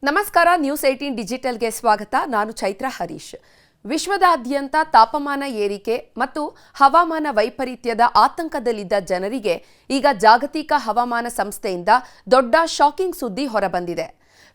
ನಮಸ್ಕಾರ ನ್ಯೂಸ್ 18 ಡಿಜಿಟಲ್ಗೆ ಸ್ವಾಗತ. ನಾನು ಚೈತ್ರ ಹರೀಶ್. ವಿಶ್ವದಾದ್ಯಂತ ತಾಪಮಾನ ಏರಿಕೆ ಮತ್ತು ಹವಾಮಾನ ವೈಪರೀತ್ಯದ ಆತಂಕದಲ್ಲಿದ್ದ ಜನರಿಗೆ ಈಗ ಜಾಗತಿಕ ಹವಾಮಾನ ಸಂಸ್ಥೆಯಿಂದ ದೊಡ್ಡ ಶಾಕಿಂಗ್ ಸುದ್ದಿ ಹೊರಬಂದಿದೆ.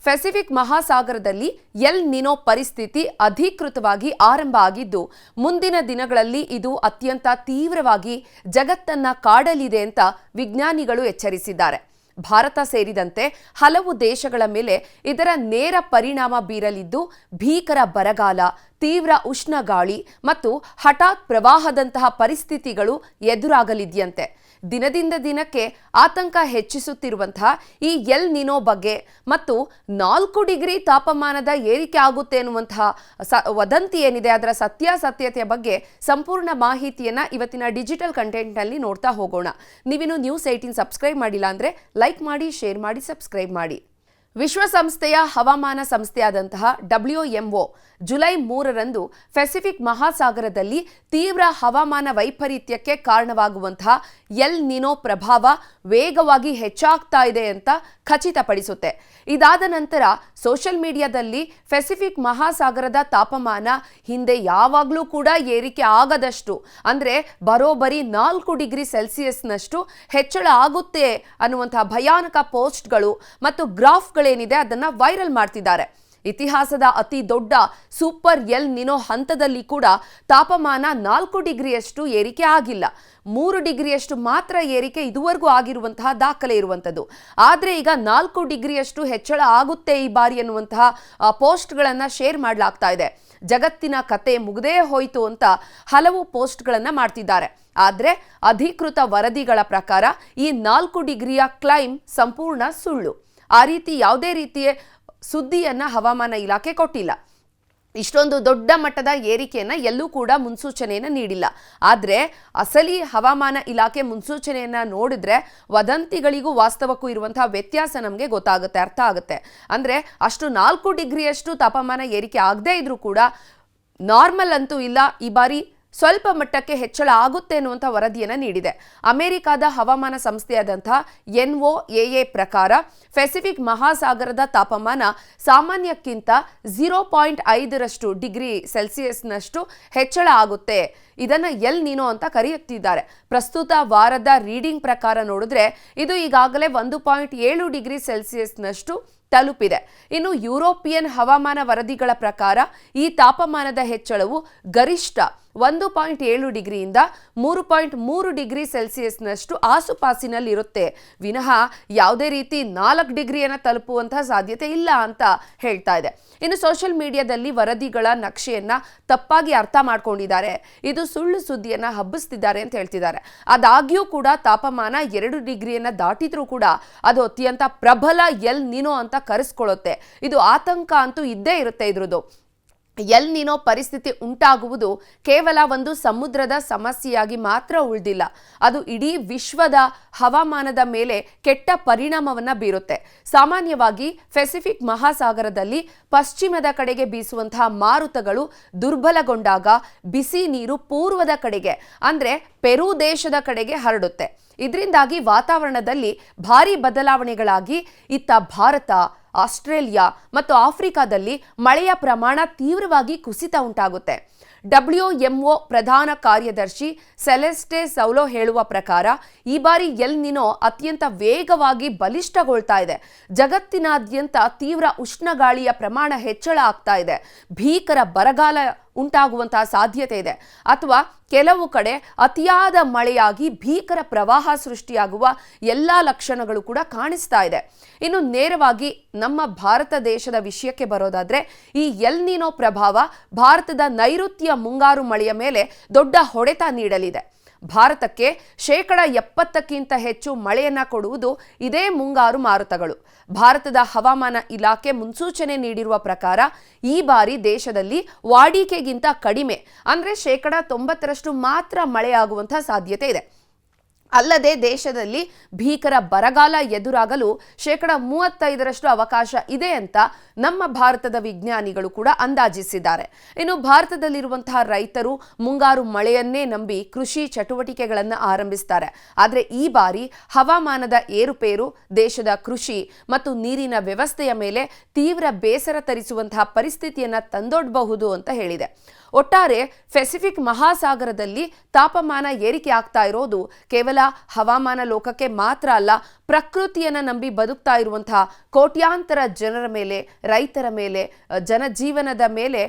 ಪೆಸಿಫಿಕ್ ಮಹಾಸಾಗರದಲ್ಲಿ ಎಲ್ ನಿನೋ ಪರಿಸ್ಥಿತಿ ಅಧಿಕೃತವಾಗಿ ಆರಂಭ ಆಗಿದ್ದು, ಮುಂದಿನ ದಿನಗಳಲ್ಲಿ ಇದು ಅತ್ಯಂತ ತೀವ್ರವಾಗಿ ಜಗತ್ತನ್ನ ಕಾಡಲಿದೆ ಅಂತ ವಿಜ್ಞಾನಿಗಳು ಎಚ್ಚರಿಸಿದ್ದಾರೆ. ಭಾರತ ಸೇರಿದಂತೆ ಹಲವು ದೇಶಗಳ ಮೇಲೆ ಇದರ ನೇರ ಪರಿಣಾಮ ಬೀರಲಿದ್ದು, ಭೀಕರ ಬರಗಾಲ, ತೀವ್ರ ಉಷ್ಣಗಾಳಿ ಮತ್ತು ಹಠಾತ್ ಪ್ರವಾಹದಂತಹ ಪರಿಸ್ಥಿತಿಗಳು ಎದುರಾಗಲಿದೆಯಂತೆ. ದಿನದಿಂದ ದಿನಕ್ಕೆ ಆತಂಕ ಹೆಚ್ಚಿಸುತ್ತಿರುವಂತಹ ಈ ಎಲ್ ನಿನೋ ಬಗ್ಗೆ ಮತ್ತು 4 ಡಿಗ್ರಿ ತಾಪಮಾನದ ಏರಿಕೆ ಆಗುತ್ತೆ ಎನ್ನುವಂತಹ ವದಂತಿ ಏನಿದೆ, ಅದರ ಸತ್ಯಾಸತ್ಯತೆಯ ಬಗ್ಗೆ ಸಂಪೂರ್ಣ ಮಾಹಿತಿಯನ್ನ ಇವತ್ತಿನ ಡಿಜಿಟಲ್ ಕಂಟೆಂಟ್ನಲ್ಲಿ ನೋಡ್ತಾ ಹೋಗೋಣ. ನೀವಿನ್ನು ನ್ಯೂಸ್ 18 ಸಬ್ಸ್ಕ್ರೈಬ್ ಮಾಡಿಲ್ಲ ಅಂದರೆ ಲೈಕ್ ಮಾಡಿ, ಶೇರ್ ಮಾಡಿ, ಸಬ್ಸ್ಕ್ರೈಬ್ ಮಾಡಿ. ವಿಶ್ವಸಂಸ್ಥೆಯ ಹವಾಮಾನ ಸಂಸ್ಥೆಯಾದಂತಹ WMO ಜುಲೈ 3ರಂದು ಪೆಸಿಫಿಕ್ ಮಹಾಸಾಗರದಲ್ಲಿ ತೀವ್ರ ಹವಾಮಾನ ವೈಪರೀತ್ಯಕ್ಕೆ ಕಾರಣವಾಗುವಂತಹ ಎಲ್ ನಿನೋ ಪ್ರಭಾವ ವೇಗವಾಗಿ ಹೆಚ್ಚಾಗ್ತಾ ಇದೆ ಅಂತ ಖಚಿತಪಡಿಸುತ್ತೆ. ಇದಾದ ನಂತರ ಸೋಷಿಯಲ್ ಮೀಡಿಯಾದಲ್ಲಿ ಪೆಸಿಫಿಕ್ ಮಹಾಸಾಗರದ ತಾಪಮಾನ ಹಿಂದೆ ಯಾವಾಗಲೂ ಕೂಡ ಏರಿಕೆ ಆಗದಷ್ಟು, ಅಂದರೆ ಬರೋಬ್ಬರಿ 4 ಡಿಗ್ರಿ ಸೆಲ್ಸಿಯಸ್ನಷ್ಟು ಹೆಚ್ಚಳ ಆಗುತ್ತೆ ಅನ್ನುವಂತಹ ಭಯಾನಕ ಪೋಸ್ಟ್ಗಳು ಮತ್ತು ಗ್ರಾಫ್ಗಳೇನಿದೆ ಅದನ್ನು ವೈರಲ್ ಮಾಡ್ತಿದ್ದಾರೆ. ಇತಿಹಾಸದ ಅತಿ ದೊಡ್ಡ ಸೂಪರ್ ಎಲ್ ನಿನೋ ಹಂತದಲ್ಲಿ ಕೂಡ ತಾಪಮಾನ 4 ಡಿಗ್ರಿಯಷ್ಟು ಏರಿಕೆ ಆಗಿಲ್ಲ. 3 ಡಿಗ್ರಿಯಷ್ಟು ಮಾತ್ರ ಏರಿಕೆ ಇದುವರೆಗೂ ಆಗಿರುವಂತಹ ದಾಖಲೆ ಇರುವಂಥದ್ದು. ಆದರೆ ಈಗ 4 ಡಿಗ್ರಿಯಷ್ಟು ಹೆಚ್ಚಳ ಆಗುತ್ತೆ ಈ ಬಾರಿ ಅನ್ನುವಂತಹ ಪೋಸ್ಟ್ಗಳನ್ನು ಶೇರ್ ಮಾಡಲಾಗ್ತಾ ಇದೆ. ಜಗತ್ತಿನ ಕತೆ ಮುಗ್ದೇ ಹೋಯಿತು ಅಂತ ಹಲವು ಪೋಸ್ಟ್ಗಳನ್ನು ಮಾಡ್ತಿದ್ದಾರೆ. ಆದರೆ ಅಧಿಕೃತ ವರದಿಗಳ ಪ್ರಕಾರ ಈ 4 ಡಿಗ್ರಿಯ ಕ್ಲೈಮ್ ಸಂಪೂರ್ಣ ಸುಳ್ಳು. ಆ ರೀತಿ ಯಾವುದೇ ರೀತಿಯ ಸುದ್ದಿಯನ್ನು ಹವಾಮಾನ ಇಲಾಖೆ ಕೊಟ್ಟಿಲ್ಲ. ಇಷ್ಟೊಂದು ದೊಡ್ಡ ಮಟ್ಟದ ಏರಿಕೆಯನ್ನು ಎಲ್ಲೂ ಕೂಡ ಮುನ್ಸೂಚನೆಯನ್ನು ನೀಡಿಲ್ಲ. ಆದರೆ ಅಸಲಿ ಹವಾಮಾನ ಇಲಾಖೆ ಮುನ್ಸೂಚನೆಯನ್ನು ನೋಡಿದ್ರೆ ವದಂತಿಗಳಿಗೂ ವಾಸ್ತವಕ್ಕೂ ಇರುವಂತಹ ವ್ಯತ್ಯಾಸ ನಮಗೆ ಗೊತ್ತಾಗುತ್ತೆ, ಅರ್ಥ ಆಗುತ್ತೆ. ಅಂದರೆ ಅಷ್ಟು 4 ಡಿಗ್ರಿಯಷ್ಟು ತಾಪಮಾನ ಏರಿಕೆ ಆಗದೇ ಇದ್ರೂ ಕೂಡ ನಾರ್ಮಲ್ ಅಂತೂ ಇಲ್ಲ, ಈ ಬಾರಿ ಸ್ವಲ್ಪ ಮಟ್ಟಕ್ಕೆ ಹೆಚ್ಚಳ ಆಗುತ್ತೆ ಅನ್ನುವಂಥ ವರದಿಯನ್ನು ನೀಡಿದೆ. ಅಮೆರಿಕಾದ ಹವಾಮಾನ ಸಂಸ್ಥೆಯಾದಂತಹ NOAA ಪ್ರಕಾರ ಪೆಸಿಫಿಕ್ ಮಹಾಸಾಗರದ ತಾಪಮಾನ ಸಾಮಾನ್ಯಕ್ಕಿಂತ 0.5 ಡಿಗ್ರಿ ಸೆಲ್ಸಿಯಸ್ನಷ್ಟು ಹೆಚ್ಚಳ ಆಗುತ್ತೆ. ಇದನ್ನು ಎಲ್ ನಿನೋ ಅಂತ ಕರೆಯುತ್ತಿದ್ದಾರೆ. ಪ್ರಸ್ತುತ ವಾರದ ರೀಡಿಂಗ್ ಪ್ರಕಾರ ನೋಡಿದ್ರೆ ಇದು ಈಗಾಗಲೇ 1.7 ಡಿಗ್ರಿ ಸೆಲ್ಸಿಯಸ್ನಷ್ಟು ತಲುಪಿದೆ. ಇನ್ನು ಯುರೋಪಿಯನ್ ಹವಾಮಾನ ವರದಿಗಳ ಪ್ರಕಾರ ಈ ತಾಪಮಾನದ ಹೆಚ್ಚಳವು ಗರಿಷ್ಠ 1.7 ಡಿಗ್ರಿಯಿಂದ 3.3 ಡಿಗ್ರಿ ಸೆಲ್ಸಿಯಸ್ನಷ್ಟು ಆಸುಪಾಸಿನಲ್ಲಿರುತ್ತೆ ವಿನಃ ಯಾವುದೇ ರೀತಿ 4 ಡಿಗ್ರಿಯನ್ನು ತಲುಪುವಂತಹ ಸಾಧ್ಯತೆ ಇಲ್ಲ ಅಂತ ಹೇಳ್ತಾ ಇದೆ. ಇನ್ನು ಸೋಷಿಯಲ್ ಮೀಡಿಯಾದಲ್ಲಿ ವರದಿಗಳ ನಕ್ಷೆಯನ್ನ ತಪ್ಪಾಗಿ ಅರ್ಥ ಮಾಡ್ಕೊಂಡಿದ್ದಾರೆ, ಇದು ಸುಳ್ಳು ಸುದ್ದಿಯನ್ನ ಹಬ್ಬಿಸ್ತಿದ್ದಾರೆ ಅಂತ ಹೇಳ್ತಿದ್ದಾರೆ. ಆದಾಗ್ಯೂ ಕೂಡ ತಾಪಮಾನ 2 ಡಿಗ್ರಿಯನ್ನ ದಾಟಿದ್ರೂ ಕೂಡ ಅದು ಅತ್ಯಂತ ಪ್ರಬಲ ಎಲ್ ನಿನೋ ಅಂತ ಕರೆಸ್ಕೊಳ್ಳುತ್ತೆ. ಇದು ಆತಂಕ ಅಂತೂ ಇದ್ದೇ ಇರುತ್ತೆ. ಇದ್ರದ್ದು ಎಲ್ ನಿನೋ ಪರಿಸ್ಥಿತಿ ಉಂಟಾಗುವುದು ಕೇವಲ ಒಂದು ಸಮುದ್ರದ ಸಮಸ್ಯೆಯಾಗಿ ಮಾತ್ರ ಉಳಿದಿಲ್ಲ, ಅದು ಇಡೀ ವಿಶ್ವದ ಹವಾಮಾನದ ಮೇಲೆ ಕೆಟ್ಟ ಪರಿಣಾಮವನ್ನು ಬೀರುತ್ತೆ. ಸಾಮಾನ್ಯವಾಗಿ ಪೆಸಿಫಿಕ್ ಮಹಾಸಾಗರದಲ್ಲಿ ಪಶ್ಚಿಮದ ಕಡೆಗೆ ಬೀಸುವಂತಹ ಮಾರುತಗಳು ದುರ್ಬಲಗೊಂಡಾಗ ಬಿಸಿ ನೀರು ಪೂರ್ವದ ಕಡೆಗೆ ಅಂದರೆ ಪೆರು ದೇಶದ ಕಡೆಗೆ ಹರಡುತ್ತೆ. ಇದರಿಂದಾಗಿ ವಾತಾವರಣದಲ್ಲಿ ಭಾರಿ ಬದಲಾವಣೆಗಳಾಗಿ ಇತ್ತ ಭಾರತ, ಆಸ್ಟ್ರೇಲಿಯಾ ಮತ್ತು ಆಫ್ರಿಕಾದಲ್ಲಿ ಮಳೆಯ ಪ್ರಮಾಣ ತೀವ್ರವಾಗಿ ಕುಸಿತ ಉಂಟಾಗುತ್ತೆ. WMO ಪ್ರಧಾನ ಕಾರ್ಯದರ್ಶಿ ಸೆಲೆಸ್ಟೆ ಸೌಲೋ ಹೇಳುವ ಪ್ರಕಾರ ಈ ಬಾರಿ ಎಲ್ ನಿನೋ ಅತ್ಯಂತ ವೇಗವಾಗಿ ಬಲಿಷ್ಠಗೊಳ್ತಾ ಇದೆ. ಜಗತ್ತಿನಾದ್ಯಂತ ತೀವ್ರ ಉಷ್ಣಗಾಳಿಯ ಪ್ರಮಾಣ ಹೆಚ್ಚಳ ಆಗ್ತಾ ಇದೆ. ಭೀಕರ ಬರಗಾಲ ಉಂಟಾಗುವಂತಹ ಸಾಧ್ಯತೆ ಇದೆ. ಅಥವಾ ಕೆಲವು ಕಡೆ ಅತಿಯಾದ ಮಳೆಯಾಗಿ ಭೀಕರ ಪ್ರವಾಹ ಸೃಷ್ಟಿಯಾಗುವ ಎಲ್ಲ ಲಕ್ಷಣಗಳು ಕೂಡ ಕಾಣಿಸ್ತಾ ಇದೆ. ಇನ್ನು ನೇರವಾಗಿ ನಮ್ಮ ಭಾರತ ದೇಶದ ವಿಷಯಕ್ಕೆ ಬರೋದಾದ್ರೆ ಈ ಎಲ್ ನಿನೋ ಪ್ರಭಾವ ಭಾರತದ ನೈಋತ್ಯ ಮುಂಗಾರು ಮಳೆಯ ಮೇಲೆ ದೊಡ್ಡ ಹೊಡೆತ ನೀಡಲಿದೆ. ಭಾರತಕ್ಕೆ 70%ಕ್ಕಿಂತ ಹೆಚ್ಚು ಮಳೆಯನ್ನ ಕೊಡುವುದು ಇದೇ ಮುಂಗಾರು ಮಾರುತಗಳು. ಭಾರತದ ಹವಾಮಾನ ಇಲಾಖೆ ಮುನ್ಸೂಚನೆ ನೀಡಿರುವ ಪ್ರಕಾರ ಈ ಬಾರಿ ದೇಶದಲ್ಲಿ ವಾಡಿಕೆಗಿಂತ ಕಡಿಮೆ ಅಂದರೆ 90% ಮಾತ್ರ ಮಳೆಯಾಗುವಂತಹ ಸಾಧ್ಯತೆ ಇದೆ. ಅಲ್ಲದೆ ದೇಶದಲ್ಲಿ ಭೀಕರ ಬರಗಾಲ ಎದುರಾಗಲು 35% ಅವಕಾಶ ಇದೆ ಅಂತ ನಮ್ಮ ಭಾರತದ ವಿಜ್ಞಾನಿಗಳು ಕೂಡ ಅಂದಾಜಿಸಿದ್ದಾರೆ. ಇನ್ನು ಭಾರತದಲ್ಲಿರುವಂತಹ ರೈತರು ಮುಂಗಾರು ಮಳೆಯನ್ನೇ ನಂಬಿ ಕೃಷಿ ಚಟುವಟಿಕೆಗಳನ್ನು ಆರಂಭಿಸ್ತಾರೆ. ಆದರೆ ಈ ಬಾರಿ ಹವಾಮಾನದ ಏರುಪೇರು ದೇಶದ ಕೃಷಿ ಮತ್ತು ನೀರಿನ ವ್ಯವಸ್ಥೆಯ ಮೇಲೆ ತೀವ್ರ ಬೇಸರ ತರಿಸುವಂತಹ ಪರಿಸ್ಥಿತಿಯನ್ನು ತಂದೊಡ್ಡಬಹುದು ಅಂತ ಹೇಳಿದೆ. ಒಟ್ಟಾರೆ ಪೆಸಿಫಿಕ್ ಮಹಾಸಾಗರದಲ್ಲಿ ತಾಪಮಾನ ಏರಿಕೆ ಆಗ್ತಾ ಇರೋದು ಕೇವಲ ಹವಾಮಾನ ಲೋಕಕ್ಕೆ ಮಾತ್ರ ಅಲ್ಲ, ಪ್ರಕೃತಿಯನ್ನು ನಂಬಿ ಬದುಕ್ತಾ ಇರುವಂತಹ ಕೋಟ್ಯಾಂತರ ಜನರ ಮೇಲೆ, ರೈತರ ಮೇಲೆ, ಜನಜೀವನದ ಮೇಲೆ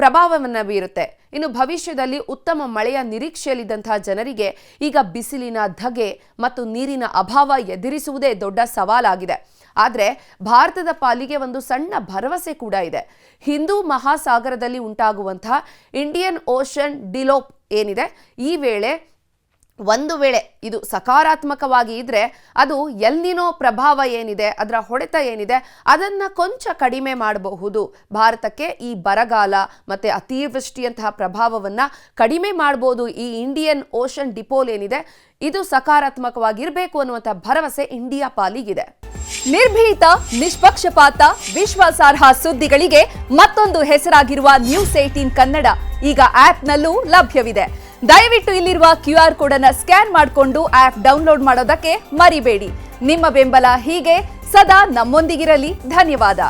ಪ್ರಭಾವವನ್ನು ಬೀರುತ್ತೆ. ಇನ್ನು ಭವಿಷ್ಯದಲ್ಲಿ ಉತ್ತಮ ಮಳೆಯ ನಿರೀಕ್ಷೆಯಲ್ಲಿದ್ದಂತಹ ಜನರಿಗೆ ಈಗ ಬಿಸಿಲಿನ ಧಗೆ ಮತ್ತು ನೀರಿನ ಅಭಾವ ಎದುರಿಸುವುದೇ ದೊಡ್ಡ ಸವಾಲಾಗಿದೆ. ಆದರೆ ಭಾರತದ ಪಾಲಿಗೆ ಒಂದು ಸಣ್ಣ ಭರವಸೆ ಕೂಡ ಇದೆ. ಹಿಂದೂ ಮಹಾಸಾಗರದಲ್ಲಿ ಉಂಟಾಗುವಂತಹ ಇಂಡಿಯನ್ ಓಷನ್ ಡಿಲೋಪ್ ಏನಿದೆ, ಒಂದು ವೇಳೆ ಇದು ಸಕಾರಾತ್ಮಕವಾಗಿ ಇದ್ರೆ ಅದು ಎಲ್ ನಿನೋ ಪ್ರಭಾವ ಏನಿದೆ, ಅದರ ಹೊಡೆತ ಏನಿದೆ, ಅದನ್ನು ಕೊಂಚ ಕಡಿಮೆ ಮಾಡಬಹುದು. ಭಾರತಕ್ಕೆ ಈ ಬರಗಾಲ ಮತ್ತು ಅತಿವೃಷ್ಟಿಯಂತಹ ಪ್ರಭಾವವನ್ನು ಕಡಿಮೆ ಮಾಡಬಹುದು. ಈ ಇಂಡಿಯನ್ ಓಷನ್ ಡಿಪೋಲ್ ಏನಿದೆ ಇದು ಸಕಾರಾತ್ಮಕವಾಗಿರಬೇಕು ಅನ್ನುವಂಥ ಭರವಸೆ ಇಂಡಿಯಾ ಪಾಲಿಗಿದೆ. ನಿರ್ಭೀತ, ನಿಷ್ಪಕ್ಷಪಾತ, ವಿಶ್ವಾಸಾರ್ಹ ಸುದ್ದಿಗಳಿಗೆ ಮತ್ತೊಂದು ಹೆಸರಾಗಿರುವ ನ್ಯೂಸ್ 18 ಕನ್ನಡ ಈಗ ಆಪ್ನಲ್ಲೂ ಲಭ್ಯವಿದೆ. ದಯವಿಟ್ಟು ಇಲ್ಲಿರುವ QR ಕೋಡ್ ಅನ್ನು ಸ್ಕ್ಯಾನ್ ಮಾಡಿಕೊಂಡು ಆಪ್ ಡೌನ್ಲೋಡ್ ಮಾಡೋದಕ್ಕೆ ಮರಿಬೇಡಿ. ನಿಮ್ಮ ಬೆಂಬಲ ಹೀಗೆ ಸದಾ ನಮ್ಮೊಂದಿಗಿರಲಿ. ಧನ್ಯವಾದ.